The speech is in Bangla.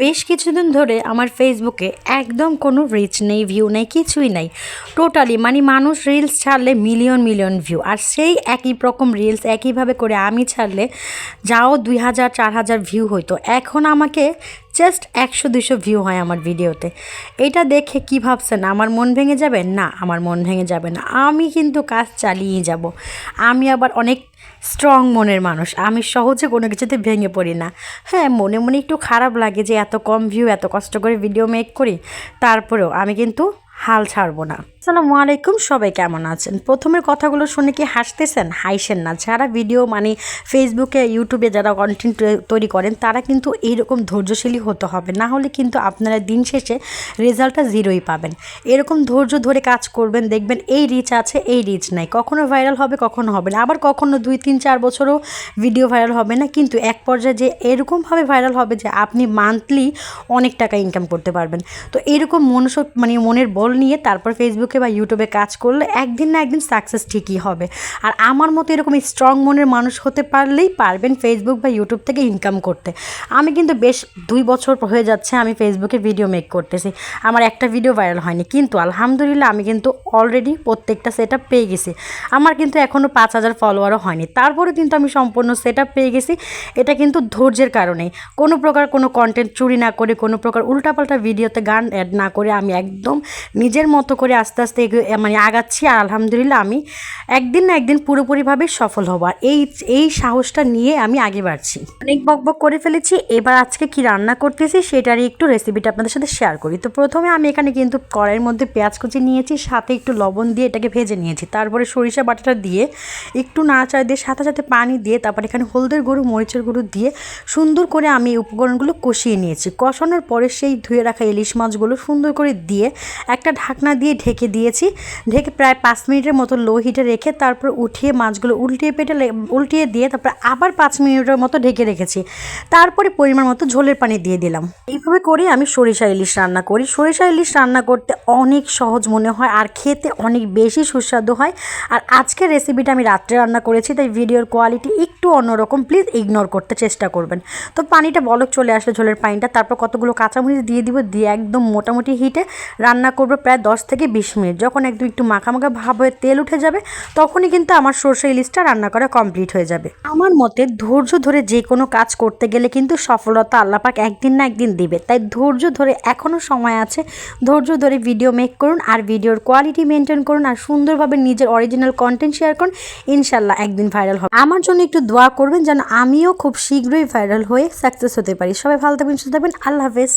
বেশ কিছুদিন ধরে আমার ফেসবুকে একদম কোনো রিচ নেই, ভিউ নেই, কিছুই নাই। টোটালি মানে মানুষ রিলস ছাড়লে মিলিয়ন মিলিয়ন ভিউ, আর সেই একই রকম রিলস একইভাবে করে আমি ছাড়লে যাও 2000-4000 ভিউ হইতো, এখন আমাকে জাস্ট 100-200 ভিউ হয় আমার ভিডিওতে। এটা দেখে কি ভাবছেন আমার মন ভেঙে যাবে? না, আমার মন ভেঙে যাবে না, আমি কিন্তু কাজ চালিয়ে যাব। আমি আবার অনেক স্ট্রং মনের মানুষ, আমি সহজে কোনো কিছুতে ভেঙে পড়ি না। হ্যাঁ, মনে মনে একটু খারাপ লাগে যে এত কম ভিউ, এত কষ্ট করে ভিডিও মেক করি, তারপরেও আমি কিন্তু হাল ছাড়বো না। আসসালামু আলাইকুম, সবাই কেমন আছেন? প্রথমের কথাগুলো শুনে কি হাসতেছেন? হাসেন না। যারা ভিডিও মানে ফেসবুকে ইউটিউবে যারা কন্টেন্ট তৈরি করেন তারা কিন্তু এইরকম ধৈর্যশীলী হতে হবে, না হলে কিন্তু আপনারা দিন শেষে রেজাল্টটা জিরোই পাবেন। এরকম ধৈর্য ধরে কাজ করবেন, দেখবেন এই রিচ আছে, এই রিচ নাই, কখনো ভাইরাল হবে, কখনো হবে না, আবার কখনো 2-3-4 বছরও ভিডিও ভাইরাল হবে না, কিন্তু এক পর্যায়ে যে এরকমভাবে ভাইরাল হবে যে আপনি মান্থলি অনেক টাকা ইনকাম করতে পারবেন। তো এরকম মানে মনের বল নিয়ে তারপর ফেসবুকে বা ইউটিউবে কাজ করলে একদিন না একদিন সাকসেস ঠিকই হবে। আর আমার মতো এরকম স্ট্রং মনের মানুষ হতে পারলেই পারবেন ফেসবুক বা ইউটিউব থেকে ইনকাম করতে। আমি কিন্তু বেশ 2 বছর হয়ে যাচ্ছে আমি ফেসবুকে ভিডিও মেক করতেছি, আমার একটা ভিডিও ভাইরাল হয়নি, কিন্তু আলহামদুলিল্লাহ আমি কিন্তু অলরেডি প্রত্যেকটা সেট আপ পেয়ে গেছি। আমার কিন্তু এখনও 5000 ফলোয়ারও হয়নি, তারপরে কিন্তু আমি সম্পূর্ণ সেট আপ পেয়ে গেছি। এটা কিন্তু ধৈর্যের কারণেই, কোনো প্রকার কোনো কন্টেন্ট চুরি না করে, কোনো প্রকার উল্টাপাল্টা ভিডিওতে গান অ্যাড না করে আমি একদম নিজের মতো করে আস্তে আস্তে মানে আগাচ্ছি। আর আলহামদুলিল্লাহ আমি একদিন না একদিন পুরোপুরিভাবে সফল হব, আর এই সাহসটা নিয়ে আমি আগে বাড়ছি। অনেক বকবক করে ফেলেছি, এবার আজকে কি রান্না করতেছি সেটারই একটু রেসিপিটা আপনাদের সাথে শেয়ার করি। তো প্রথমে আমি এখানে কিন্তু কড়াইয়ের মধ্যে পেঁয়াজ কুচি নিয়েছি, সাথে একটু লবণ দিয়ে এটাকে ভেজে নিয়েছি, তারপরে সরিষা বাটাটা দিয়ে একটু নাড়াচাড়া দিয়ে সাথে সাথে পানি দিয়ে তারপর এখানে হলদের গুঁড়ো, মরিচের গুঁড়ো দিয়ে সুন্দর করে আমি উপকরণগুলো কষিয়ে নিয়েছি। কষানোর পরে সেই ধুয়ে রাখা ইলিশ মাছগুলো সুন্দর করে দিয়ে একটা ঢাকনা দিয়ে ঢেকে দিয়েছি। ঢেকে প্রায় 5 মিনিটের মতো লো হিটে রেখে তারপর উঠিয়ে মাছগুলো উল্টিয়ে দিয়ে তারপর আবার 5 মিনিটের মতো ঢেকে রেখেছি। তারপরে পরিমাণ মতো ঝোলের পানি দিয়ে দিলাম। এইভাবে করে আমি সরিষা ইলিশ রান্না করি। সরিষা ইলিশ রান্না করতে অনেক সহজ মনে হয় আর খেতে অনেক বেশি সুস্বাদু হয়। আর আজকের রেসিপিটা আমি রাত্রে রান্না করেছি, তাই ভিডিওর কোয়ালিটি একটু অন্যরকম, প্লিজ ইগনোর করতে চেষ্টা করবেন। তো পানিটা বলক চলে আসলে ঝোলের পানিটা, তারপর কতগুলো কাঁচামরিচ দিয়ে দিব, দিয়ে একদম মোটামুটি হিটে রান্না করবো প্রায় 10 থেকে 20 মিনিট। যখন একদম একটু মাখা মাখা ভাব হয়ে তেল উঠে যাবে তখনই কিন্তু আমার সরষে ইলিশটা রান্না করা কমপ্লিট হয়ে যাবে। আমার মতে ধৈর্য ধরে যে কোনো কাজ করতে গেলে কিন্তু সফলতা আল্লাহ পাক একদিন না একদিন দিবে, তাই ধৈর্য ধরে এখনও সময় আছে, ধৈর্য ধরে ভিডিও মেক করুন আর ভিডিওর কোয়ালিটি মেনটেন করুন আর সুন্দরভাবে নিজের অরিজিনাল কন্টেন্ট শেয়ার করুন। ইনশাল্লাহ একদিন ভাইরাল হবে। আমার জন্য একটু দোয়া করবেন যেন আমিও খুব শীঘ্রই ভাইরাল হয়ে সাকসেস হতে পারি। সবাই ভালো থাকবেন, সুস্থ থাকবেন। আল্লাহ হাফেজ।